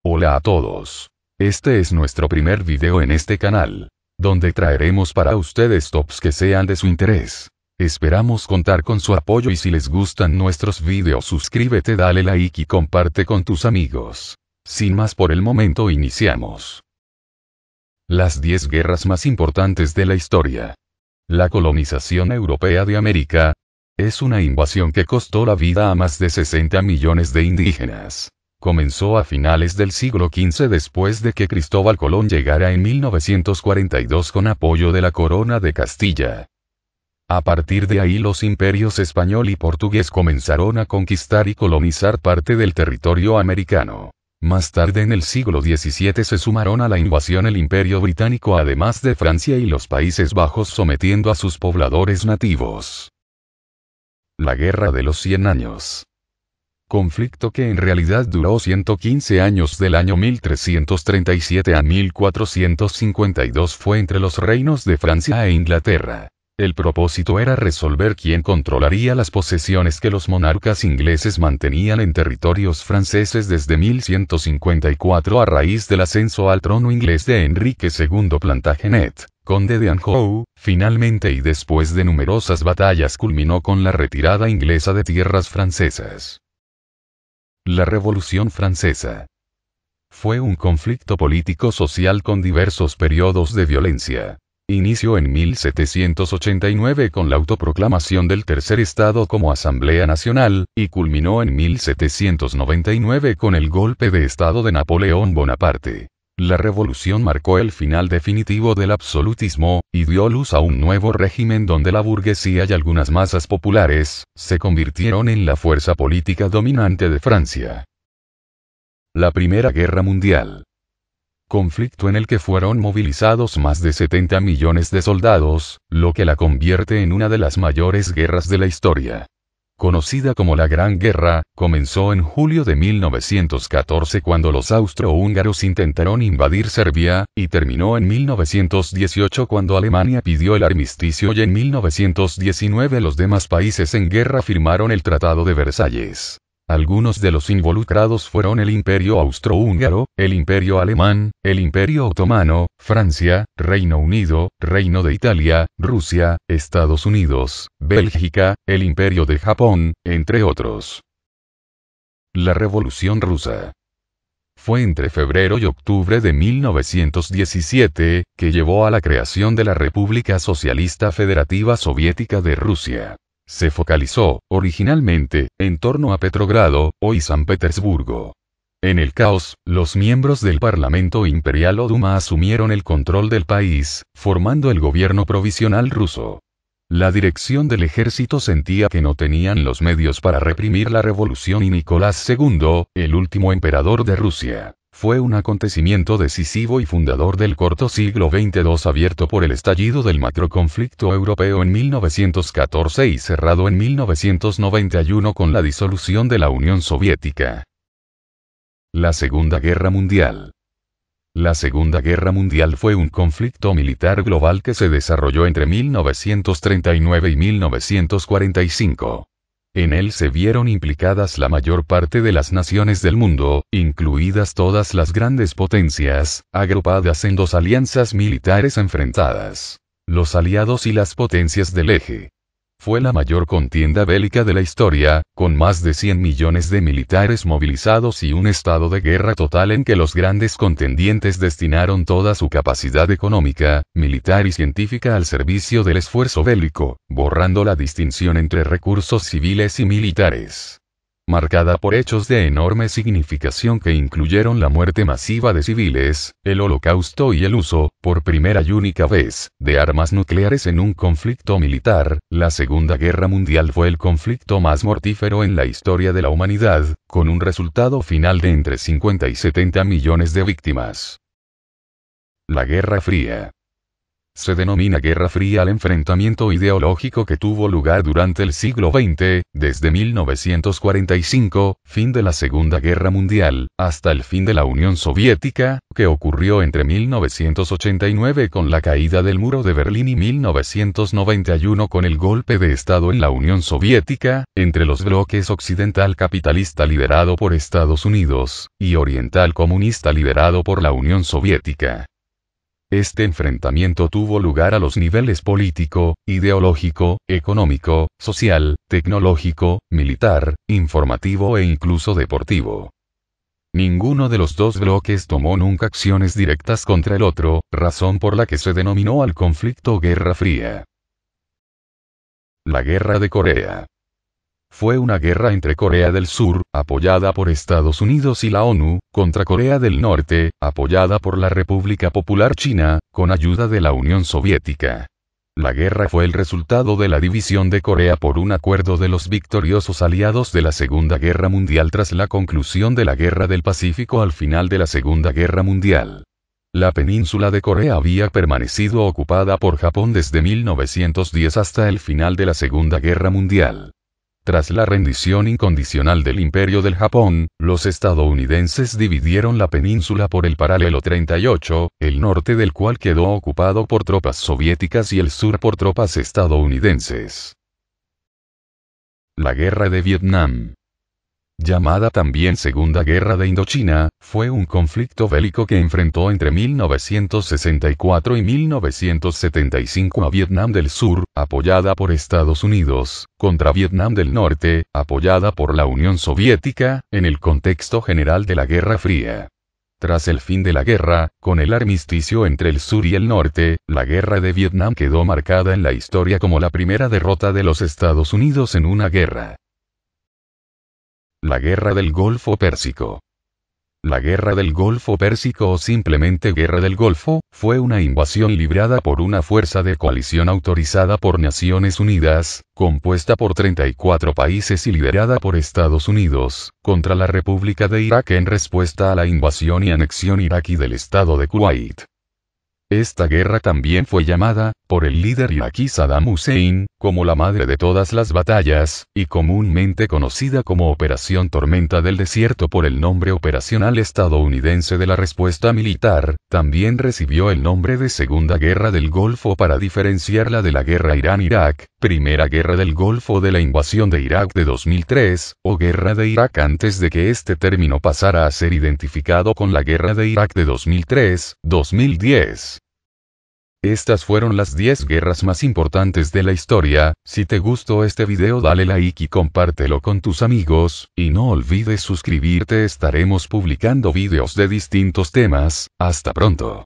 Hola a todos. Este es nuestro primer video en este canal, donde traeremos para ustedes tops que sean de su interés. Esperamos contar con su apoyo y si les gustan nuestros videos suscríbete, dale like y comparte con tus amigos. Sin más por el momento iniciamos. Las 10 guerras más importantes de la historia. La colonización europea de América es una invasión que costó la vida a más de 60 millones de indígenas. Comenzó a finales del siglo XV después de que Cristóbal Colón llegara en 1942 con apoyo de la Corona de Castilla. A partir de ahí los imperios español y portugués comenzaron a conquistar y colonizar parte del territorio americano. Más tarde en el siglo XVII se sumaron a la invasión el Imperio Británico además de Francia y los Países Bajos sometiendo a sus pobladores nativos. La Guerra de los 100 años. Conflicto que en realidad duró 115 años del año 1337 a 1452 fue entre los reinos de Francia e Inglaterra. El propósito era resolver quién controlaría las posesiones que los monarcas ingleses mantenían en territorios franceses desde 1154 a raíz del ascenso al trono inglés de Enrique II Plantagenet, conde de Anjou. Finalmente y después de numerosas batallas culminó con la retirada inglesa de tierras francesas. La Revolución Francesa. Fue un conflicto político-social con diversos periodos de violencia. Inició en 1789 con la autoproclamación del Tercer Estado como Asamblea Nacional, y culminó en 1799 con el golpe de Estado de Napoleón Bonaparte. La revolución marcó el final definitivo del absolutismo, y dio luz a un nuevo régimen donde la burguesía y algunas masas populares se convirtieron en la fuerza política dominante de Francia. La Primera Guerra Mundial. Conflicto en el que fueron movilizados más de 70 millones de soldados, lo que la convierte en una de las mayores guerras de la historia. Conocida como la Gran Guerra, comenzó en julio de 1914 cuando los austrohúngaros intentaron invadir Serbia, y terminó en 1918 cuando Alemania pidió el armisticio y en 1919 los demás países en guerra firmaron el Tratado de Versalles. Algunos de los involucrados fueron el Imperio Austrohúngaro, el Imperio Alemán, el Imperio Otomano, Francia, Reino Unido, Reino de Italia, Rusia, Estados Unidos, Bélgica, el Imperio de Japón, entre otros. La Revolución Rusa. Fue entre febrero y octubre de 1917, que llevó a la creación de la República Socialista Federativa Soviética de Rusia. Se focalizó, originalmente, en torno a Petrogrado, hoy San Petersburgo. En el caos, los miembros del Parlamento Imperial o Duma asumieron el control del país, formando el gobierno provisional ruso. La dirección del ejército sentía que no tenían los medios para reprimir la revolución y Nicolás II, el último emperador de Rusia, fue un acontecimiento decisivo y fundador del corto siglo XX abierto por el estallido del macroconflicto europeo en 1914 y cerrado en 1991 con la disolución de la Unión Soviética. La Segunda Guerra Mundial. La Segunda Guerra Mundial fue un conflicto militar global que se desarrolló entre 1939 y 1945. En él se vieron implicadas la mayor parte de las naciones del mundo, incluidas todas las grandes potencias, agrupadas en dos alianzas militares enfrentadas: los aliados y las potencias del eje. Fue la mayor contienda bélica de la historia, con más de 100 millones de militares movilizados y un estado de guerra total en que los grandes contendientes destinaron toda su capacidad económica, militar y científica al servicio del esfuerzo bélico, borrando la distinción entre recursos civiles y militares. Marcada por hechos de enorme significación que incluyeron la muerte masiva de civiles, el holocausto y el uso, por primera y única vez, de armas nucleares en un conflicto militar, la Segunda Guerra Mundial fue el conflicto más mortífero en la historia de la humanidad, con un resultado final de entre 50 y 70 millones de víctimas. La Guerra Fría. se denomina Guerra Fría al enfrentamiento ideológico que tuvo lugar durante el siglo XX, desde 1945, fin de la Segunda Guerra Mundial, hasta el fin de la Unión Soviética, que ocurrió entre 1989 con la caída del muro de Berlín y 1991 con el golpe de Estado en la Unión Soviética, entre los bloques occidental capitalista liderado por Estados Unidos, y oriental comunista liderado por la Unión Soviética. Este enfrentamiento tuvo lugar a los niveles político, ideológico, económico, social, tecnológico, militar, informativo e incluso deportivo. Ninguno de los dos bloques tomó nunca acciones directas contra el otro, razón por la que se denominó al conflicto Guerra Fría. La Guerra de Corea. Fue una guerra entre Corea del Sur, apoyada por Estados Unidos y la ONU, contra Corea del Norte, apoyada por la República Popular China, con ayuda de la Unión Soviética. La guerra fue el resultado de la división de Corea por un acuerdo de los victoriosos aliados de la Segunda Guerra Mundial tras la conclusión de la Guerra del Pacífico al final de la Segunda Guerra Mundial. La península de Corea había permanecido ocupada por Japón desde 1910 hasta el final de la Segunda Guerra Mundial. Tras la rendición incondicional del Imperio del Japón, los estadounidenses dividieron la península por el paralelo 38, el norte del cual quedó ocupado por tropas soviéticas y el sur por tropas estadounidenses. La Guerra de Vietnam. Llamada también Segunda Guerra de Indochina, fue un conflicto bélico que enfrentó entre 1964 y 1975 a Vietnam del Sur, apoyada por Estados Unidos, contra Vietnam del Norte, apoyada por la Unión Soviética, en el contexto general de la Guerra Fría. Tras el fin de la guerra, con el armisticio entre el sur y el norte, la Guerra de Vietnam quedó marcada en la historia como la primera derrota de los Estados Unidos en una guerra. La Guerra del Golfo Pérsico. La Guerra del Golfo Pérsico o simplemente Guerra del Golfo, fue una invasión librada por una fuerza de coalición autorizada por Naciones Unidas, compuesta por 34 países y liderada por Estados Unidos, contra la República de Irak en respuesta a la invasión y anexión iraquí del estado de Kuwait. Esta guerra también fue llamada, por el líder iraquí Saddam Hussein, como la madre de todas las batallas, y comúnmente conocida como Operación Tormenta del Desierto por el nombre operacional estadounidense de la respuesta militar, también recibió el nombre de Segunda Guerra del Golfo para diferenciarla de la Guerra Irán-Irak, Primera Guerra del Golfo de la invasión de Irak de 2003, o Guerra de Irak antes de que este término pasara a ser identificado con la Guerra de Irak de 2003-2010. Estas fueron las 10 guerras más importantes de la historia. Si te gustó este video dale like y compártelo con tus amigos, y no olvides suscribirte. Estaremos publicando videos de distintos temas. Hasta pronto.